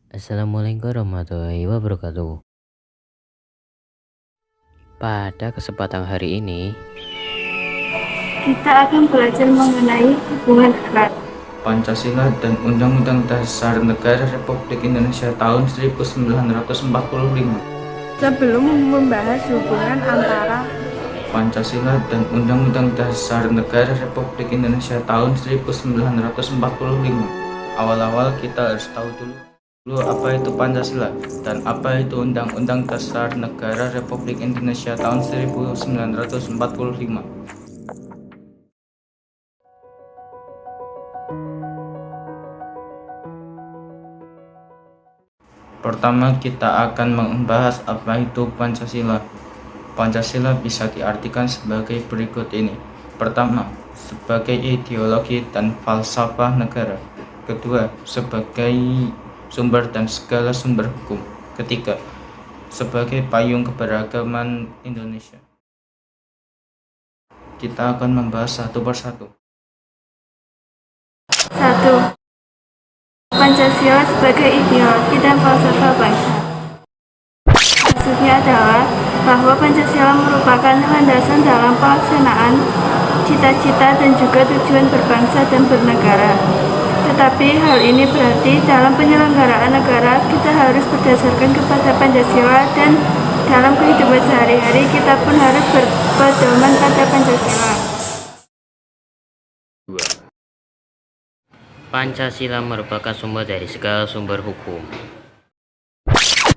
Assalamualaikum warahmatullahi wabarakatuh. Pada kesempatan hari ini, Kita akan belajar mengenai hubungan erat. Pancasila dan Undang-Undang Dasar Negara Republik Indonesia tahun 1945. Sebelum membahas hubungan antara Pancasila dan Undang-Undang Dasar Negara Republik Indonesia tahun 1945. Awal-awal kita harus tahu dulu apa itu Pancasila dan apa itu Undang-Undang Dasar Negara Republik Indonesia tahun 1945. Pertama, kita akan membahas apa itu Pancasila. Pancasila bisa diartikan sebagai berikut ini. Pertama, sebagai ideologi dan falsafah negara. Kedua, sebagai sumber dan segala sumber hukum. Ketiga, sebagai payung keberagaman Indonesia. Kita akan membahas satu persatu. 1. Pancasila sebagai ideologi dan falsafah bangsa. Maksudnya adalah bahwa Pancasila merupakan landasan dalam pelaksanaan cita-cita dan juga tujuan berbangsa dan bernegara. Tetapi hal ini berarti dalam penyelenggaraan negara kita harus berdasarkan kepada Pancasila dan dalam kehidupan sehari-hari kita pun harus berpedoman pada Pancasila. 2. Pancasila merupakan sumber dari segala sumber hukum.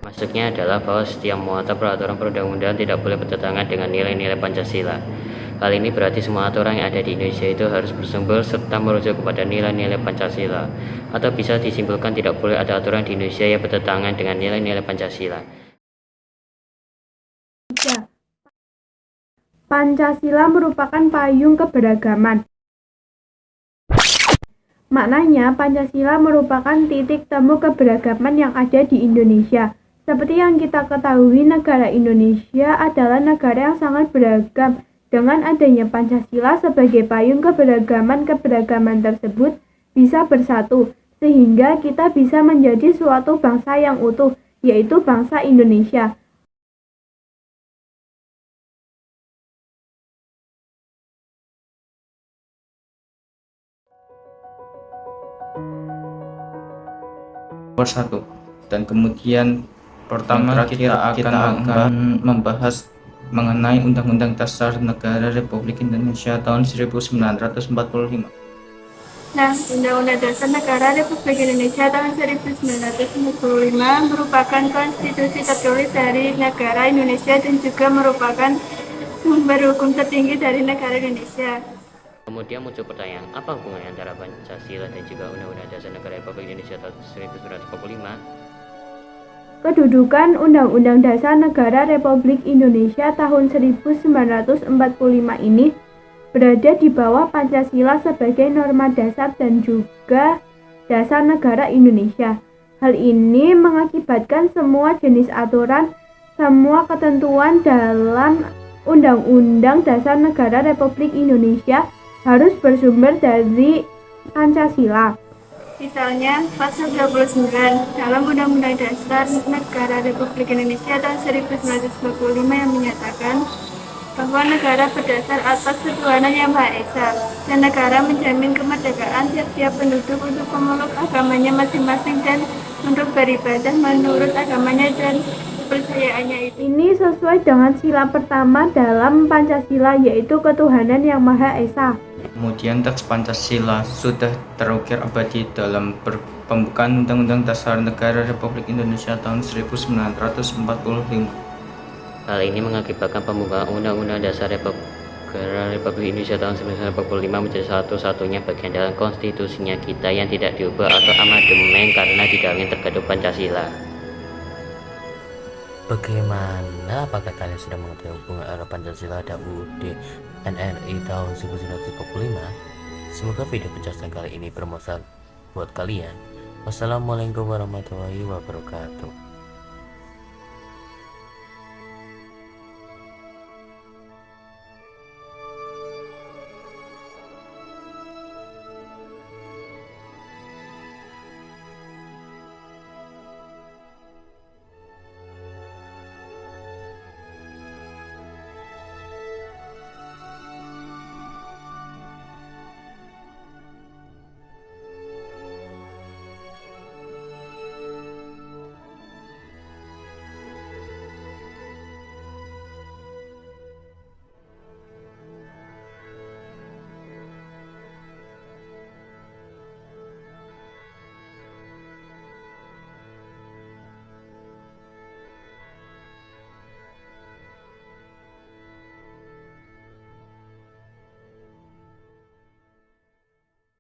Maksudnya adalah bahwa setiap muatan peraturan perundang-undangan tidak boleh bertentangan dengan nilai-nilai Pancasila. Hal ini berarti semua aturan yang ada di Indonesia itu harus bersumber serta merujuk kepada nilai-nilai Pancasila. Atau bisa disimpulkan tidak boleh ada aturan di Indonesia yang bertentangan dengan nilai-nilai Pancasila. 3. Pancasila merupakan payung keberagaman. Maknanya, Pancasila merupakan titik temu keberagaman yang ada di Indonesia. Seperti yang kita ketahui, negara Indonesia adalah negara yang sangat beragam. Dengan adanya Pancasila sebagai payung keberagaman tersebut bisa bersatu, sehingga kita bisa menjadi suatu bangsa yang utuh, yaitu bangsa Indonesia. Persatu. Dan kemudian pertama kita akan membahas mengenai Undang-Undang Dasar Negara Republik Indonesia tahun 1945. Nah, Undang-Undang Dasar Negara Republik Indonesia tahun 1945 merupakan konstitusi tertulis dari negara Indonesia dan juga merupakan sumber hukum tertinggi dari negara Indonesia. Kemudian muncul pertanyaan, apa hubungannya antara Pancasila dan juga Undang-Undang Dasar Negara Republik Indonesia tahun 1945? Kedudukan Undang-Undang Dasar Negara Republik Indonesia tahun 1945 ini berada di bawah Pancasila sebagai norma dasar dan juga dasar negara Indonesia. Hal ini mengakibatkan semua jenis aturan, semua ketentuan dalam Undang-Undang Dasar Negara Republik Indonesia harus bersumber dari Pancasila. Misalnya, pasal 29 dalam Undang-Undang Dasar Negara Republik Indonesia tahun 1945 yang menyatakan bahwa negara berdasar atas ketuhanan yang Maha Esa dan negara menjamin kemerdekaan tiap-tiap penduduk untuk memeluk agamanya masing-masing dan untuk beribadah menurut agamanya dan kepercayaannya itu. Ini sesuai dengan sila pertama dalam Pancasila, yaitu ketuhanan yang Maha Esa. Kemudian teks Pancasila sudah terukir abadi dalam pembukaan Undang-Undang Dasar Negara Republik Indonesia tahun 1945. Hal ini mengakibatkan pembukaan Undang-Undang Dasar Republik Indonesia tahun 1945 menjadi satu-satunya bagian dalam konstitusinya kita yang tidak diubah atau amandemen karena di dalamnya terkandung Pancasila. Bagaimana? Apakah kalian sudah mengetahui hubungan antara Pancasila dan UUD NRI tahun 1945? Semoga video penjelasan kali ini bermanfaat buat kalian. Wassalamualaikum warahmatullahi wabarakatuh.